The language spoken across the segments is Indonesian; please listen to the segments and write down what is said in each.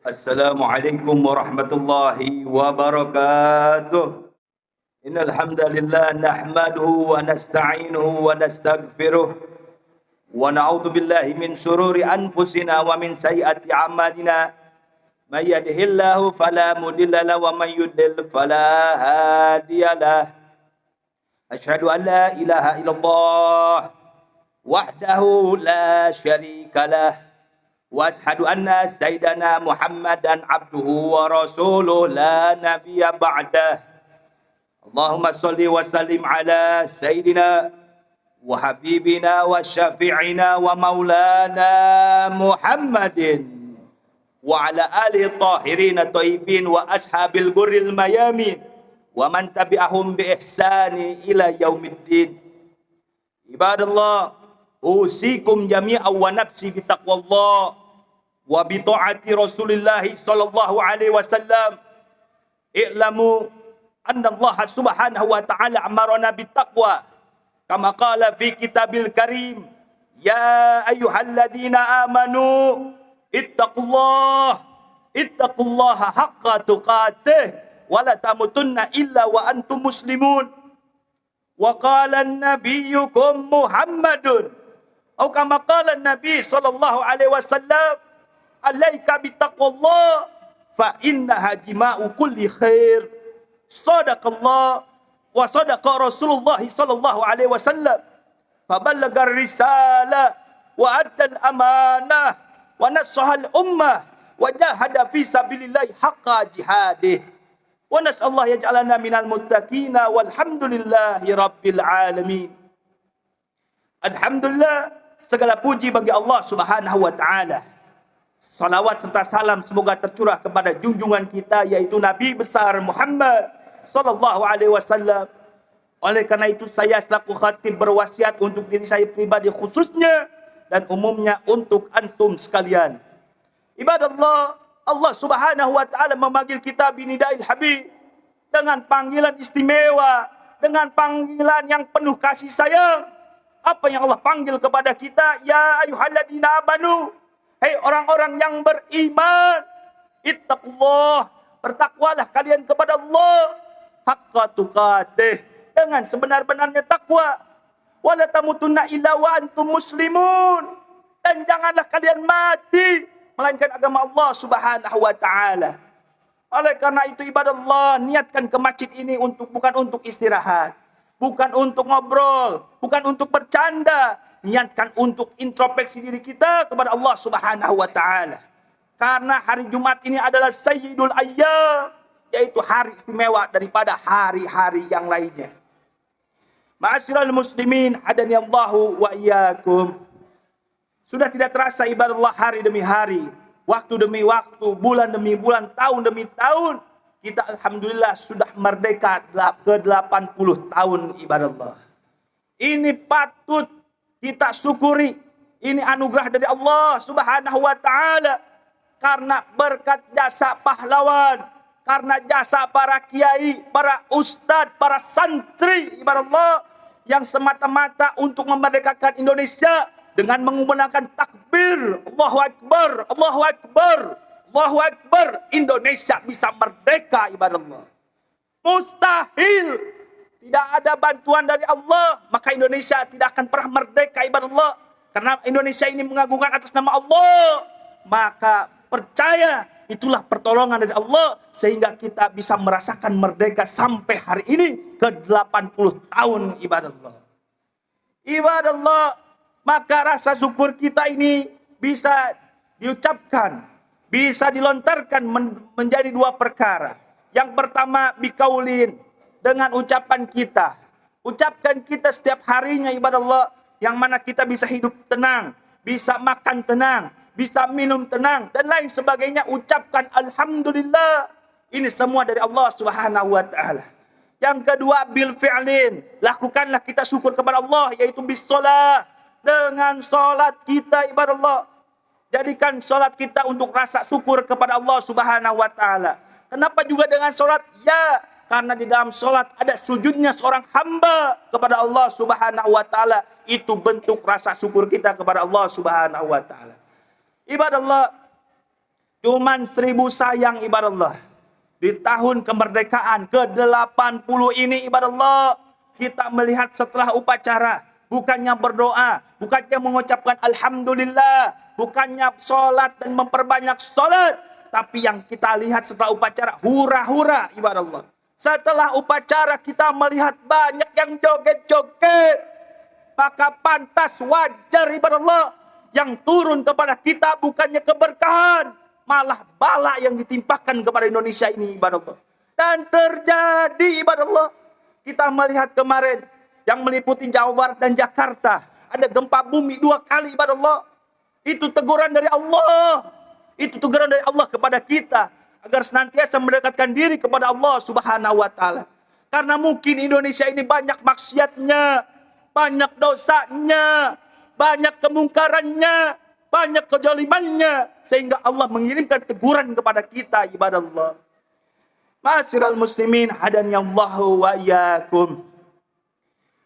Assalamualaikum warahmatullahi wabarakatuh. Innal hamdalillah nahmaduhu wa nasta'inuhu wa nastaghfiruh wa na'udzu billahi min shururi anfusina wa min sayyiati a'malina. May yahdihillahu fala mudilla lahu wa may yudlil fala hadiyalah. Asyhadu an la ilaha illallah wahdahu la syarikalah. Wa ashhadu anna sayyidana Muhammadan abduhu wa rasuluh la nabiyya ba'dah. Allahumma salli wa sallim ala sayyidina wa habibina wa syafi'ina wa maulana Muhammadin wa ala alihi tahirin thayyibin wa ashabil ghurril mayamin wa man tabi'ahum bi ihsani ila yaumiddin. Ibadallah, usikum jami'an wa nafsi bi taqwallah wa bi ta'ati Rasulillah sallallahu alaihi wasallam. I'lamu anna Allah subhanahu wa ta'ala amarana bit taqwa kama qala fi kitabil karim, ya ayyuhalladzina amanu ittaqullaha haqqa tuqatih wa la tamutunna illa wa antum muslimun. Wa qala nabiyyukum Muhammadun atau kama qala Nabi sallallahu alaihi wasallam, alaika bittaqwallah fa innaha jima'u kulli khair. Sadaqallah wa sadaqa Rasulullah sallallahu alaihi wasallam. Fa ballagar risalah wa addal amanah wa nasaha al ummah wa jahada fi sabilillah haqqa jihadih. Wa nas'allahu yaj'alana minal muttaqina walhamdulillahi rabbil alamin. Alhamdulillah, segala puji bagi Allah Subhanahu wa taala. Salawat serta salam semoga tercurah kepada junjungan kita, yaitu Nabi besar Muhammad sallallahu alaihi wasallam. Oleh karena itu saya selaku khatib berwasiat untuk diri saya pribadi khususnya dan umumnya untuk antum sekalian. Ibadallah, Allah Subhanahu wa taala memanggil kita binidail habib dengan panggilan istimewa, dengan panggilan yang penuh kasih sayang. Apa yang Allah panggil kepada kita? Ya ayyuhalladzina amanu, hei orang-orang yang beriman, ittaqullah, bertakwalah kalian kepada Allah, haqqa tuqatih, dengan sebenar-benarnya takwa. Wala tamutunna illa wa antum muslimun, dan janganlah kalian mati melainkan agama Allah Subhanahu wa taala. Oleh karena itu ibadallah, niatkan ke masjid ini bukan untuk istirahat, bukan untuk ngobrol, bukan untuk bercanda. Niatkan untuk introspeksi diri kita kepada Allah Subhanahu wa taala. Karena hari Jumat ini adalah Sayyidul Ayyam, yaitu hari istimewa daripada hari-hari yang lainnya. Ma'asyiral muslimin, hadani Allahu wa iyyakum. Sudah tidak terasa ibadallah, hari demi hari, waktu demi waktu, bulan demi bulan, tahun demi tahun, kita alhamdulillah sudah merdeka ke 80 tahun ibadallah. Ini patut kita syukuri, ini anugerah dari Allah Subhanahu wa taala. Karena berkat jasa pahlawan, karena jasa para kiai, para ustadz, para santri ibadallah, yang semata-mata untuk memerdekakan Indonesia dengan menggunakan takbir, Allahu Akbar, Allahu Akbar, Allahu Akbar, Indonesia bisa merdeka ibadallah. Mustahil tidak ada bantuan dari Allah, maka Indonesia tidak akan pernah merdeka ibadallah. Karena Indonesia ini mengagungkan atas nama Allah, maka percaya itulah pertolongan dari Allah sehingga kita bisa merasakan merdeka sampai hari ini ke 80 tahun ibadallah. Ibadallah, maka rasa syukur kita ini bisa diucapkan, bisa dilontarkan menjadi dua perkara. Yang pertama bikaulin, dengan ucapan kita. Ucapkan kita setiap harinya ibadah Allah, yang mana kita bisa hidup tenang, bisa makan tenang, bisa minum tenang, dan lain sebagainya. Ucapkan alhamdulillah. Ini semua dari Allah Subhanahu wa taala. Yang kedua bil fi'lin, lakukanlah kita syukur kepada Allah, yaitu bis shalah, dengan salat kita ibadah Allah. Jadikan salat kita untuk rasa syukur kepada Allah Subhanahu wa taala. Kenapa juga dengan salat? Ya, karena di dalam salat ada sujudnya seorang hamba kepada Allah Subhanahu wa taala. Itu bentuk rasa syukur kita kepada Allah Subhanahu wa taala. Ibadah Allah, cuman 1000 sayang ibadah Allah. Di tahun kemerdekaan ke-80 ini ibadah Allah, kita melihat setelah upacara, bukannya berdoa, bukannya mengucapkan alhamdulillah, bukannya sholat dan memperbanyak sholat, tapi yang kita lihat setelah upacara, hura-hura ibadah Allah. Setelah upacara kita melihat banyak yang joget-joget, maka pantas wajar ibadah Allah, yang turun kepada kita bukannya keberkahan, malah bala yang ditimpakan kepada Indonesia ini ibadah Allah. Dan terjadi ibadah Allah, kita melihat kemarin yang meliputi Jawa Barat dan Jakarta, ada gempa bumi 2 kali ibadah Allah. Itu teguran dari Allah. Itu teguran dari Allah kepada kita, agar senantiasa mendekatkan diri kepada Allah Subhanahu wa taala. Karena mungkin Indonesia ini banyak maksiatnya, banyak dosanya, banyak kemungkarannya, banyak kezalimannya, sehingga Allah mengirimkan teguran kepada kita ibadah Allah. Ma'asyiral muslimin hadani Allahu wa iyyakum.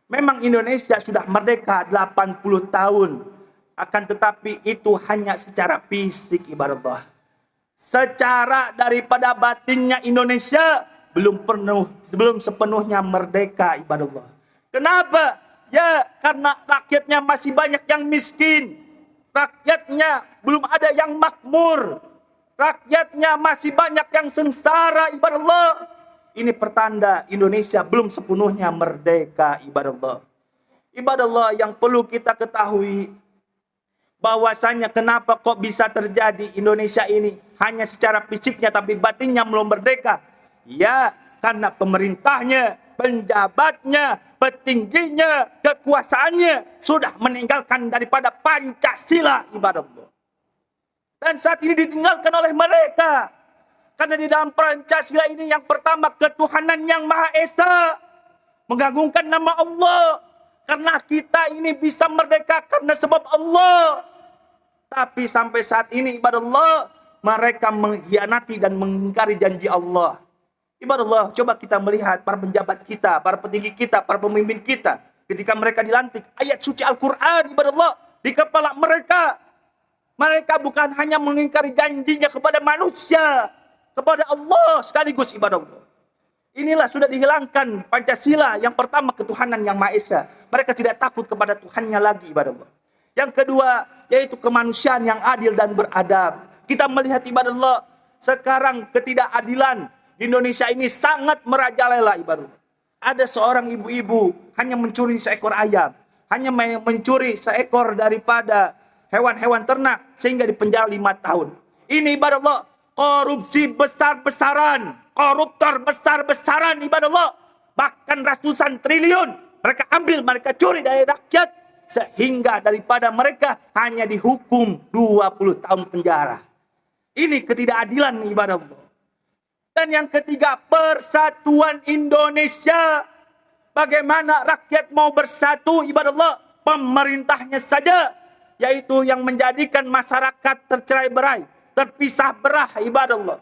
Memang Indonesia sudah merdeka 80 tahun, akan tetapi itu hanya secara fisik ibadah Allah. Secara daripada batinnya Indonesia belum sepenuhnya merdeka ibadah Allah. Kenapa? Ya, karena rakyatnya masih banyak yang miskin. Rakyatnya belum ada yang makmur. Rakyatnya masih banyak yang sengsara ibadah Allah. Ini pertanda Indonesia belum sepenuhnya merdeka ibadah Allah. Ibadah Allah yang perlu kita ketahui, bahwasanya kenapa kok bisa terjadi Indonesia ini hanya secara fisiknya tapi batinnya belum merdeka. Ya, karena pemerintahnya, penjabatnya, petingginya, kekuasaannya sudah meninggalkan daripada Pancasila ibadah Allah. Dan saat ini ditinggalkan oleh mereka. Karena di dalam Pancasila ini yang pertama ketuhanan yang Maha Esa, mengagungkan nama Allah. Karena kita ini bisa merdeka karena sebab Allah. Tapi sampai saat ini ibadah Allah, mereka mengkhianati dan mengingkari janji Allah. Ibadah Allah, coba kita melihat para penjabat kita, para petinggi kita, para pemimpin kita, ketika mereka dilantik, ayat suci Al-Quran ibadah Allah di kepala mereka. Mereka bukan hanya mengingkari janjinya kepada manusia, kepada Allah sekaligus ibadah Allah. Inilah sudah dihilangkan Pancasila. Yang pertama ketuhanan yang Maha Esa. Mereka tidak takut kepada Tuhannya lagi ibadah Allah. Yang kedua yaitu kemanusiaan yang adil dan beradab. Kita melihat ibadah Allah, sekarang ketidakadilan di Indonesia ini sangat merajalela ibadah Allah. Ada seorang ibu-ibu hanya mencuri seekor ayam, hanya mencuri seekor daripada hewan-hewan ternak, sehingga dipenjara 5 tahun. Ini ibadah Allah, korupsi besar-besaran, koruptor besar-besaran ibadah Allah. Bahkan ratusan triliun mereka ambil, mereka curi dari rakyat, sehingga daripada mereka hanya dihukum 20 tahun penjara. Ini ketidakadilan ibadah Allah. Dan yang ketiga, persatuan Indonesia. Bagaimana rakyat mau bersatu ibadah Allah? Pemerintahnya saja, yaitu yang menjadikan masyarakat tercerai-berai, terpisah belah ibadah Allah.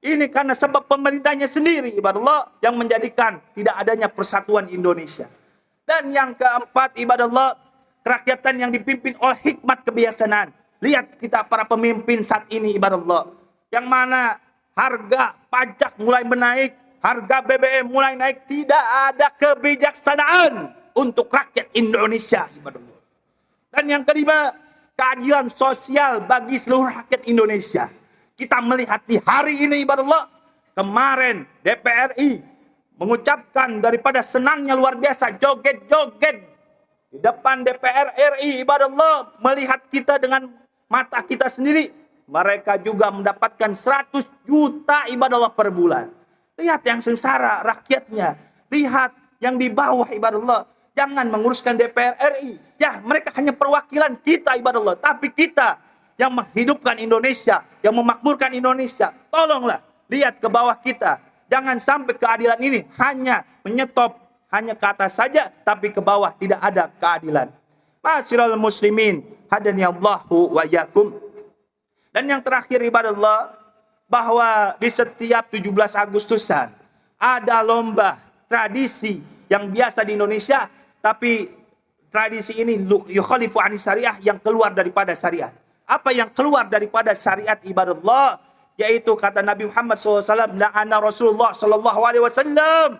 Ini karena sebab pemerintahnya sendiri ibadah Allah yang menjadikan tidak adanya persatuan Indonesia. Dan yang keempat ibadah Allah, kerakyatan yang dipimpin oleh hikmat kebijaksanaan. Lihat kita para pemimpin saat ini ibadah Allah, yang mana harga pajak mulai menaik, harga BBM mulai naik, tidak ada kebijaksanaan untuk rakyat Indonesia ibadah Allah. Dan yang kelima, keadilan sosial bagi seluruh rakyat Indonesia. Kita melihat di hari ini ibadah Allah, kemarin DPR RI mengucapkan daripada senangnya luar biasa, joget-joget di depan DPR RI ibadah Allah, melihat kita dengan mata kita sendiri, mereka juga mendapatkan 100 juta ibadah Allah per bulan. Lihat yang sengsara rakyatnya, lihat yang di bawah ibadah Allah. Jangan menguruskan DPR RI. Ya, mereka hanya perwakilan kita ibadah Allah. Tapi kita yang menghidupkan Indonesia, yang memakmurkan Indonesia, tolonglah lihat ke bawah kita. Jangan sampai keadilan ini hanya menyetop, hanya ke atas saja, tapi ke bawah tidak ada keadilan. Ma'asyiral muslimin, hadani Allahu wa yakum. Dan yang terakhir ibadah Allah, bahwa di setiap 17 Agustusan ada lomba tradisi yang biasa di Indonesia, tapi tradisi ini yukhalifu anis syariah, yang keluar daripada syariat. Apa yang keluar daripada syariat ibadah Allah? Yaitu kata Nabi Muhammad SAW, la'ana Rasulullah SAW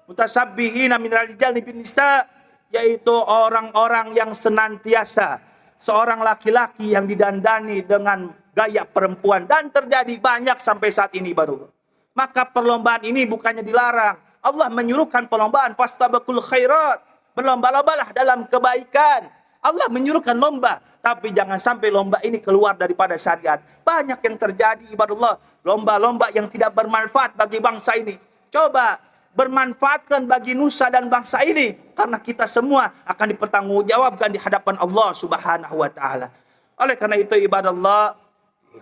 mutasabbihina minal rijali bin nisa, yaitu orang-orang yang senantiasa, seorang laki-laki yang didandani dengan gaya perempuan, dan terjadi banyak sampai saat ini ibadah. Maka perlombaan ini bukannya dilarang. Allah menyuruhkan perlombaan, fastabaqul khairat, berlomba-lombalah dalam kebaikan. Allah menyuruhkan lomba, tapi jangan sampai lomba ini keluar daripada syariat. Banyak yang terjadi ibadah Allah, lomba-lomba yang tidak bermanfaat bagi bangsa ini. Coba bermanfaatkan bagi nusa dan bangsa ini, karena kita semua akan dipertanggungjawabkan di hadapan Allah Subhanahu wa taala. Oleh karena itu ibadah Allah,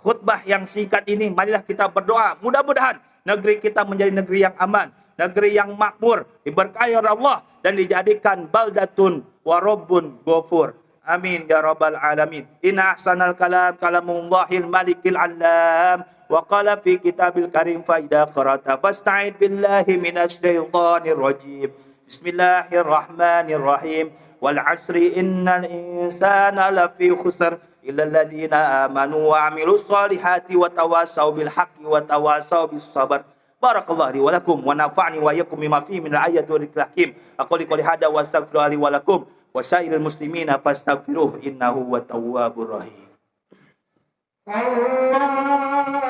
khutbah yang singkat ini, marilah kita berdoa, mudah-mudahan negeri kita menjadi negeri yang aman, negeri yang makmur, diberkahi oleh Allah, dan dijadikan baldatun wa rabbun ghafur. Amin ya rabbal alamin. Inna ahsanal kalam kalamullahil malikil alam, wa qala fi kitabil karim, fa idza qara'ta fasta'id billahi minasy syaithanir rajim. Bismillahirrahmanirrahim. Wal 'asri innal insana lafi khusr illa alladziina amanu wa 'amilus solihati wa tawassaw bil haqqi wa tawassaw bis sabr. Barakallahu li wa lakum wa nafa'ni wa iyyakum bima fihi min al-ayati wa dhikril hakim. Aqulu qouli hadza wa astaghfiru li wa lakum wa sa'iril muslimina fastaghfiruhu innahu huwa tawwabur rahim. Allahumma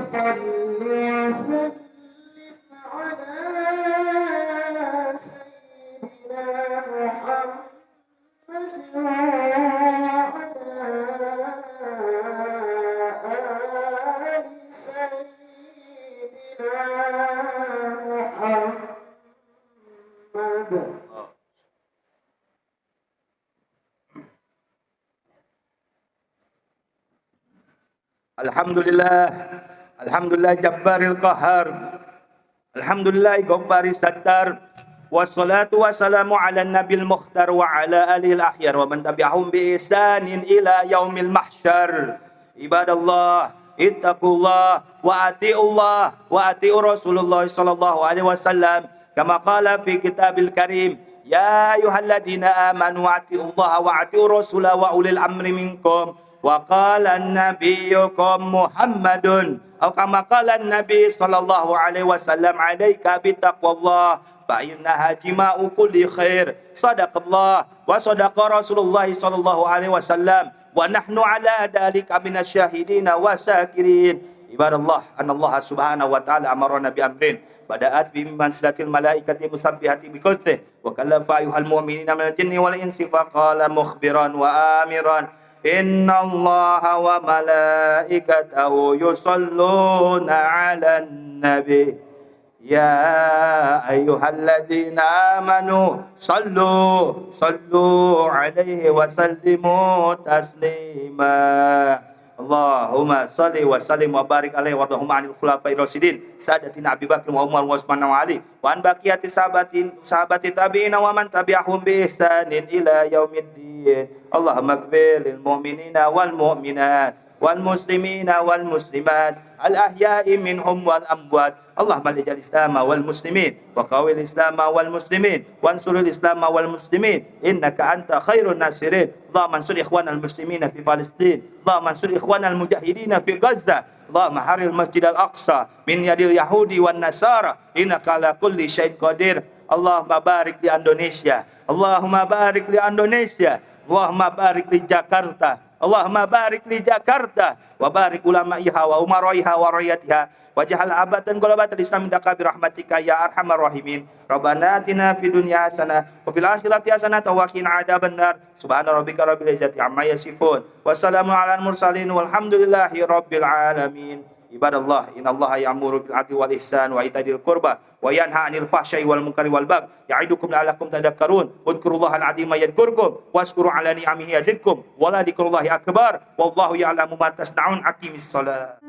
shalli wa sallim ala sayyidina Alhamdulillah, alhamdulillah jabbaril qahar, alhamdulillah ghafaris sattar, wassalatu wassalamu ala nabil mukhtar wa ala alil akhyar wa man tabi'ahum bi ihsanin ila yaumil mahsyar. Ibadallah, ittaqullah wa ati'ullah wa ati'ur Rasulullah sallallahu alaihi wasallam kama qala fi kitabil karim, ya ayyuhalladzina amanu ati'ullaha wa ati'ur rasula wa ulil amri minkum. Wa qala nabiyyukum Muhammadun atau kama qala Nabi sallallahu alaihi wasallam, alaika bittaqwallah fa innaha jima'u kulli khair. Sadaqallah wa sadaqa Rasulullah sallallahu alaihi wasallam wa nahnu ala dzalika minasyahidina wa syakirin. Ibadallah, anallah subhanahu wa ta'ala amarna bi amrin bada'at bi mansilatil malaikati musabbihati bi qudsi wa kallafa ayyuhal mu'minina minal jinni wal insi fa qala mukhbiran wa amiran, inna allaha wa malaikatahu yusalluna ala nabi ya ayyuhalladzina amanu sallu alaihi wa sallimu taslima. Allahumma salli wa sallim wa barik alaihi wa rahumma anil khulafai rasyidin sadatina Abi Bakr wa Umar wa Utsman wa Ali wa an baqiyati sahabati tabi'ina wa man tabi'ahum bi ihsanin ila yaumiddin. Allahumma ighfir lil mu'minina wal mu'minat wal muslimina wal muslimat al ahya'i minhum wal amwat. Allahumma ij'al Islam wal muslimin wa qawil Islam wal muslimin wa ansuril Islam wal muslimin innaka anta khairun nasirin. Allahumma ansur ikhwanal muslimina fi Palestin, Allahumma ansur ikhwanal mujahidina fi Gaza, Allahumma haril Masjid al-Aqsa min yadil Yahudi wan Nasara innaka ala kulli syai'in qadir. Allahumma barik di Indonesia, Allahumma barik di Indonesia, Allahumma barik di Jakarta, Allahumma barik li Jakarta wa barik ulama'iha wa umaraiha wa rakyatiha waj'al abatan qulabatal Islam indaka bi rahmatika ya arhamar rahimin. Rabbana atina fid dunya hasanah wa fil akhirati hasanah wa qina adzabannar. Subhana rabbika rabbil izzati amma yasifun. Wassalamu alal mursalin walhamdulillahi rabbil alamin. Ibadallah, innallaha ya'muru bil 'adli wal ihsan wa ita'i dzil qurba wa yanha 'anil fahsya'i wal munkari wal baghi ya'idukum la'allakum tadhakkarun. Udhkurullaha al-'azima yadhkurkum washkuru 'ala ni'amihi yazidkum wa la dzikrullahi akbar wallahu ya'lamu ma tasna'un. Aqimis shalah.